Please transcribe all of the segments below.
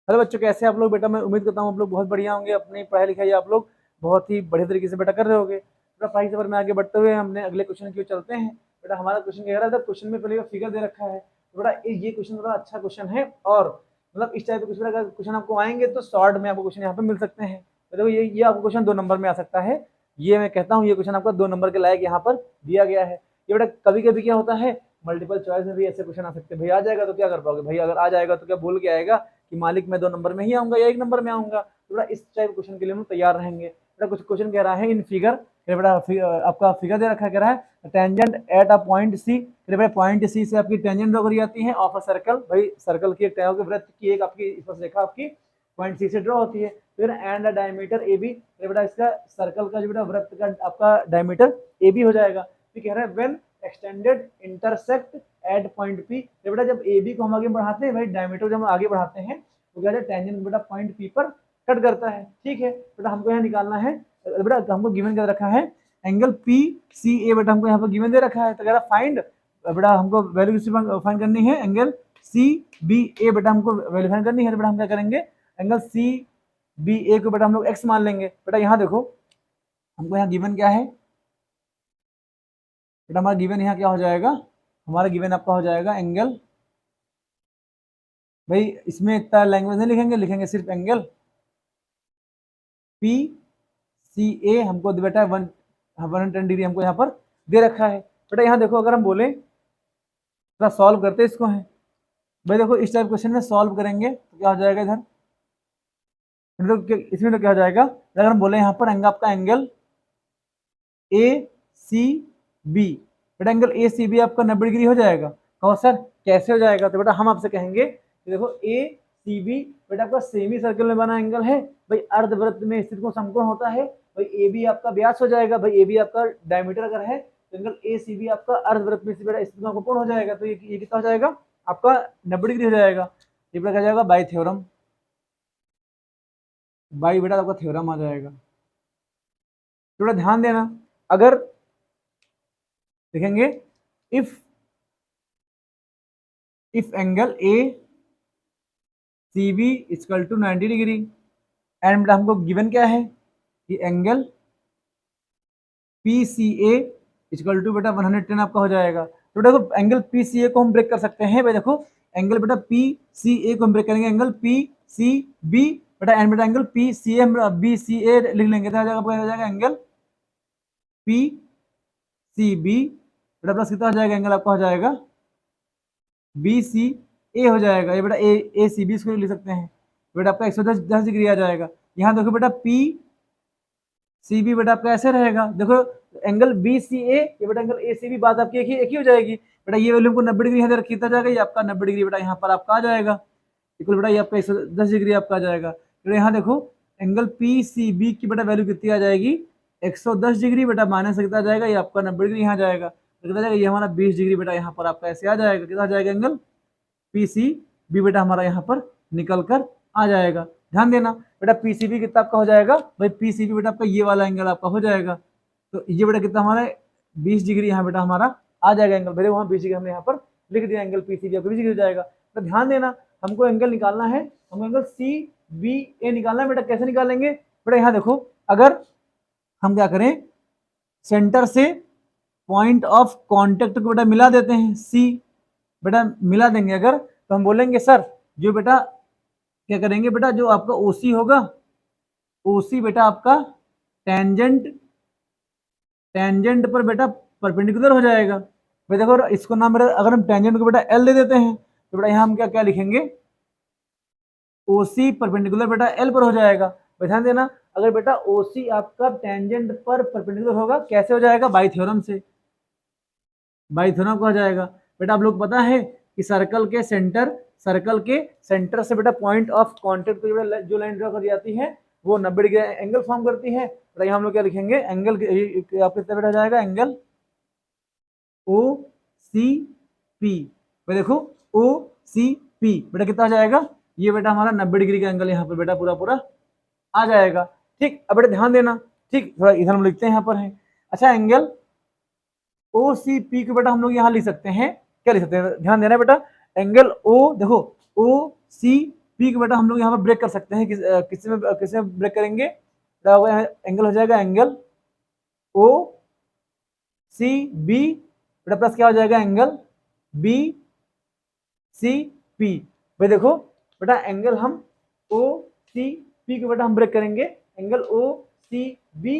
Hello बच्चों, कैसे आप लोग? बेटा मैं उम्मीद करता हूँ आप लोग बहुत बढ़िया होंगे। अपनी पढ़ाई लिखाई आप लोग बहुत ही बढ़िया तरीके से बेटा कर रहे होगे। बेटा पढ़ाई सफर में आगे बढ़ते हुए हमने अगले क्वेश्चन की ओर चलते हैं। बेटा हमारा क्वेश्चन कह रहा था, क्वेश्चन में पहले फिगर दे रखा है। तो बेटा ये क्वेश्चन बड़ा अच्छा क्वेश्चन है, और मतलब इस टाइप के क्वेश्चन आपको आएंगे तो शॉर्ट में आपको क्वेश्चन यहाँ पे मिल सकते हैं। तो देखो ये आपको क्वेश्चन 2 नंबर में आ सकता है। ये मैं कहता हूँ ये क्वेश्चन आपका 2 नंबर के लायक यहाँ पर दिया गया है। ये बेटा कभी कभी क्या होता है, मल्टीपल चॉइस में भी ऐसे क्वेश्चन आ सकते हैं। भाई आ जाएगा तो क्या कर पाओगे, भाई अगर आ जाएगा तो क्या बोल के आएगा कि मालिक मैं 2 नंबर में ही आऊंगा या 1 नंबर में आऊंगा। तो बेटा इस टाइप क्वेश्चन के लिए हम तैयार रहेंगे। बेटा कुछ क्वेश्चन कह रहा है इन फिगर, बेटा आपका फिगर दे रखा कह रहा है tangent at a point C. बेटा पॉइंट सी से आपकी टेंजेंट ड्रॉ करी जाती है ऑफ अ सर्कल। भाई सर्कल की एक वृत्त की एक आपकी स्पर्शरेखा आपकी पॉइंट सी से ड्रॉ होती है। फिर एंड डायमीटर ए बी, बेटा इसका सर्कल का जो बेटा वृत्त का आपका डायमीटर ए बी हो जाएगा। फिर कह रहा है when extended intersect at point P. बेटा जब ए बी को हम आगे बढ़ाते हैं, भाई डायमीटर जब हम आगे बढ़ाते हैं तो क्या है, टेंजेंट बेटा पॉइंट पी पर कट करता है। ठीक है बेटा, हमको यहाँ निकालना है। बेटा हमको गिवन कर रखा है एंगल पी सी ए। बेटा हमको यहाँ पर गिवन दे रखा है, तो कह रहा फाइंड, बेटा हमको वैल्यू फाइंड करनी है एंगल सी बी ए। बेटा हमको वैल्यू फाइंड करनी है, तो बेटा हम क्या करेंगे, एंगल सी बी ए को बेटा हम लोग एक्स मान लेंगे। बेटा यहाँ देखो हमको यहाँ गिवन क्या है, बेटा हमारा गिवन यहाँ क्या हो जाएगा, हमारा गिवन आपका हो जाएगा एंगल, भाई इसमें इतना लैंग्वेज नहीं लिखेंगे, लिखेंगे सिर्फ एंगल पी सी ए। हमको बेटा 110 डिग्री हमको यहाँ पर दे रखा है। बेटा यहाँ देखो अगर हम बोले थोड़ा सॉल्व करते इसको है, भाई देखो इस टाइप क्वेश्चन में सॉल्व करेंगे तो क्या हो जाएगा इधर, इसमें तो क्या हो जाएगा, अगर हम बोले यहाँ पर एंगल आपका एंगल ए सी बी। बेटा एंगल ए सी बी आपका 90 डिग्री हो जाएगा। कहो सर कैसे हो जाएगा, तो बेटा हम आपसे कहेंगे कि देखो ए सी बी बेटा आपका सेमी सर्कल में बना एंगल है। भाई अर्धवृत्त में स्थित को समकोण होता है। भाई ए बी आपका व्यास हो जाएगा, भाई ए बी आपका डायमीटर अगर है तो एंगल ए सी बी आपका अर्धवृत्त में से बेटा स्थित कोण हो जाएगा। तो ये कितना हो जाएगा आपका 90 डिग्री हो जाएगा। ये बेटा क्या जाएगा बाई थ्योरम, बाई बेटा आपका थ्योरम आ जाएगा। थोड़ा ध्यान देना, अगर देखेंगे if angle A C B equal to 90 degree and बेटा हमको गिवन क्या है कि angle P C A equal to बेटा 110 आपका हो जाएगा। तो देखो एंगल पी सी ए को हम ब्रेक कर सकते हैं। भाई देखो एंगल बेटा पी सी ए को हम ब्रेक करेंगे, angle P C B beta and beta angle P C A B C A लिख लेंगे, तो आ जाएगा angle P C B beta plus कितना हो जाएगा, एंगल आपका हो जाएगा बी सी ए हो जाएगा। ये बेटा ए सी बी इसको लिख सकते हैं, बेटा आपका 110 डिग्री आ जाएगा। यहाँ देखो बेटा पी सी बी बेटा आपका ऐसे रहेगा, देखो एंगल बी सी ए, ये बेटा एंगल ए सी बी, बात आपकी एक ही हो जाएगी। बेटा ये वैल्यू को 90 डिग्री यहाँ रखा जाएगा, ये आपका 90 डिग्री बेटा यहाँ पर आपका आ जाएगा इक्वल बेटा ये आपका 110 डिग्री आपका आ जाएगा। तो यहाँ देखो एंगल पी सी बी की बेटा वैल्यू कितनी आ जाएगी 110 डिग्री बेटा, माइनस कितना आ जाएगा, ये आपका 90 डिग्री यहाँ जाएगा। तो कितना जाएगा, ये हमारा 20 डिग्री बेटा यहाँ पर आपका ऐसे आ जाएगा। कितना आ जाएगा एंगल पी सी बी बेटा हमारा यहाँ पर निकल कर आ जाएगा। ध्यान देना बेटा पीसीबी कितना आपका हो जाएगा, भाई पीसीबी बेटा आपका ये वाला एंगल आपका हो जाएगा। तो ये बेटा कितना हमारा 20 डिग्री यहाँ बेटा हमारा आ जाएगा एंगल। भले वहाँ 20 डिग्री हमने यहाँ पर लिख दिया, एंगल पीसीबी आपका 20 डिग्री हो जाएगा। तो ध्यान देना हमको एंगल निकालना है, हमको एंगल सी बी ए निकालना है। बेटा कैसे निकालेंगे, बेटा यहाँ देखो अगर हम क्या करें, सेंटर से पॉइंट ऑफ कॉन्टेक्ट को बेटा मिला देते हैं, सी बेटा मिला देंगे अगर, तो हम बोलेंगे सर जो बेटा क्या करेंगे, बेटा जो आपका ओसी होगा, ओसी बेटा आपका टेंजेंट पर बेटा परपेंडिकुलर हो जाएगा। भाई देखो इसको नाम बेटा अगर हम टेंजेंट को बेटा एल दे देते हैं तो बेटा यहाँ हम क्या क्या लिखेंगे, ओसी परपेंडिकुलर बेटा एल पर हो जाएगा। ध्यान देना अगर बेटा ओसी आपका टेंजेंट पर परपेंडिकुलर होगा, कैसे हो जाएगा, बाई थ्योरम से, बाई थ्योरम का हो जाएगा। बेटा आप लोग पता है कि सर्कल के सेंटर से बेटा पॉइंट ऑफ कांटेक्ट को जो लाइन ड्रॉ कर जाती है वो 90 डिग्री एंगल फॉर्म करती है। तो यहाँ हम लोग क्या लिखेंगे, एंगल आपके कितना बेटा जाएगा, एंगल ओ सी पी। देखो ओ सी पी बेटा कितना जाएगा, ये बेटा हमारा 90 डिग्री का एंगल यहाँ पर बेटा पूरा आ जाएगा। ठीक, अब बेटा ध्यान देना, ठीक थोड़ा इधर हम लिखते हैं यहाँ पर है। अच्छा एंगल ओ सी पी को बेटा हम लोग यहाँ लिख सकते हैं, क्या लिख सकते हैं, ध्यान देना बेटा एंगल ओ, देखो ओ सी पी को बेटा हम लोग यहाँ पर ब्रेक कर सकते हैं, किस में ब्रेक करेंगे, एंगल हो जाएगा angle O C B beta plus क्या हो जाएगा एंगल बी सी पी। भाई देखो बेटा एंगल हम ओ सी पी को बेटा हम ब्रेक करेंगे, angle O C B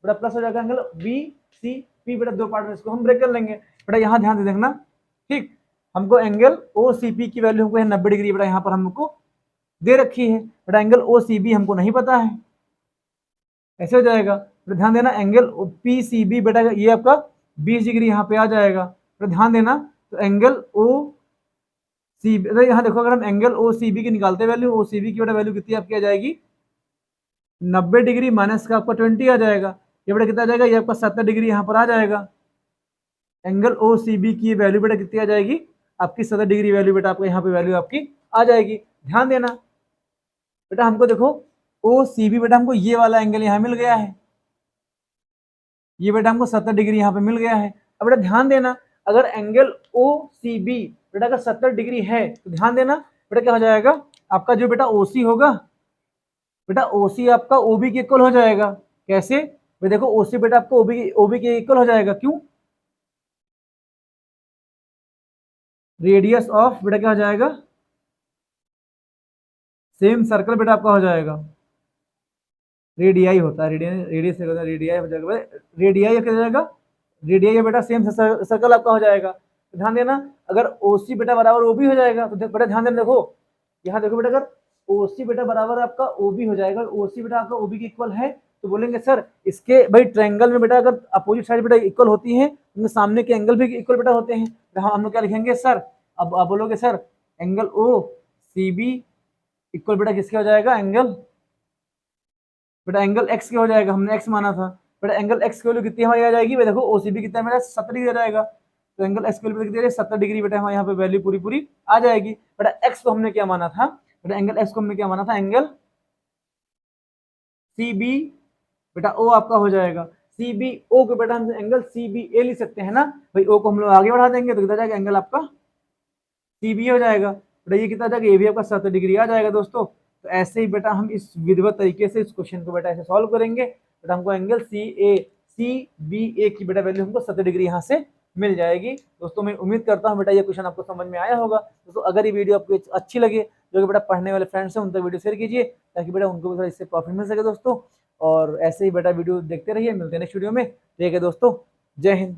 beta plus हो जाएगा एंगल बी सी पी बेटा, दो पार्ट में इसको हम ब्रेक कर लेंगे बेटा। यहाँ ध्यान दे देखना, ठीक, हमको एंगल ओ सी पी की वैल्यू हमको 90 डिग्री बेटा यहाँ पर हमको दे रखी है बेटा, एंगल ओ सी बी हमको नहीं पता है, ऐसे हो जाएगा। तो ध्यान देना एंगल पी सी बी बेटा ये आपका 20 डिग्री यहाँ पे आ जाएगा। तो ध्यान देना, तो एंगल ओ सी बी, यहाँ देखो अगर हम एंगल ओ सी बी की निकालते वैल्यू, ओ सी बी की बेटा वैल्यू कितनी आपकी आ जाएगी 90 डिग्री माइनस का आपका 20 आ जाएगा, ये बेटा कितना आ जाएगा, ये आपका 70 डिग्री यहाँ पर आ जाएगा। एंगल ओ सी बी की वैल्यू बेटा कितनी आ जाएगी आपकी 70 डिग्री वैल्यू बेटा आपको यहाँ पे वैल्यू आपकी आ जाएगी। ध्यान देना बेटा हमको देखो ओ सी बी बेटा हमको ये वाला एंगल यहाँ मिल गया है, ये बेटा हमको 70 डिग्री यहाँ पे मिल गया है। अब बेटा ध्यान देना अगर एंगल ओ सी बी बेटा अगर 70 डिग्री है तो ध्यान देना बेटा क्या हो जाएगा आपका जो बेटा ओ सी होगा बेटा ओ सी आपका ओ बी के इक्वल हो जाएगा। कैसे भाई देखो ओ सी बेटा आपको ओ बी के इक्वल हो जाएगा, क्यों, रेडियस ऑफ बेटा क्या हो जाएगा सेम सर्कल बेटा आपका हो जाएगा, रेडियाई होता है, रेडियस रेडियाई हो जाएगा, रेडियाई क्या हो जाएगा, रेडियाई बेटा सेम सर्कल आपका हो जाएगा। तो ध्यान देना अगर ओसी बेटा बराबर ओबी हो जाएगा तो बेटा ध्यान देना, देखो यहाँ देखो बेटा अगर ओसी बेटा बराबर आपका ओबी हो जाएगा, ओसी बेटा आपका ओबी के इक्वल है तो बोलेंगे सर इसके भाई ट्रायंगल में बेटा अगर अपोजिट साइड बेटा इक्वल होती है उनके सामने के एंगल भी इक्वल बेटा होते हैं, तो हम लोग क्या लिखेंगे सर, अब आप बोलोगे sir angle O C B equal बेटा किसके हो जाएगा एंगल बेटा एंगल एक्स के हो जाएगा, हमने एक्स माना था बेटा, एंगल एक्स की वैल्यू कितनी हमारी आ जाएगी भाई देखो ओसीबी कितना मेरा 70 डिग्री आ जाएगा, तो एंगल एक्स की वैल्यू कितनी आ जाएगी 70 डिग्री बेटा हमारे यहाँ पे वैल्यू पूरी पूरी आ जाएगी। बेटा एक्स को हमने क्या माना था बेटा, एंगल एक्स को हमने क्या माना था एंगल सी बी बेटा ओ आपका हो जाएगा, सी बी ओ को बेटा हम एंगल सी बी ए लिख सकते हैं ना भाई, ओ को हम लोग आगे बढ़ा देंगे तो कितना जाएगा एंगल आपका सी बी हो जाएगा बेटा, ये कितना जाएगा ये भी आपका 70 डिग्री आ जाएगा दोस्तों। तो ऐसे ही बेटा हम इस विधिवत तरीके से इस क्वेश्चन को बेटा ऐसे सॉल्व करेंगे, बेटा हमको एंगल सी बी ए की बेटा वैल्यू हमको 70 डिग्री यहाँ से मिल जाएगी। दोस्तों मैं उम्मीद करता हूँ बेटा ये क्वेश्चन आपको समझ में आया होगा। दोस्तों अगर ये वीडियो आपको अच्छी लगे, जो कि बेटा पढ़ने वाले फ्रेंड्स हैं उन तक वीडियो शेयर कीजिए ताकि बेटा उनको भी थोड़ा इससे प्रॉफिट मिल सके दोस्तों। और ऐसे ही बेटा वीडियो देखते रहिए, मिलते हैं नेक्स्ट वीडियो में। ठीक है दोस्तों, जय हिंद।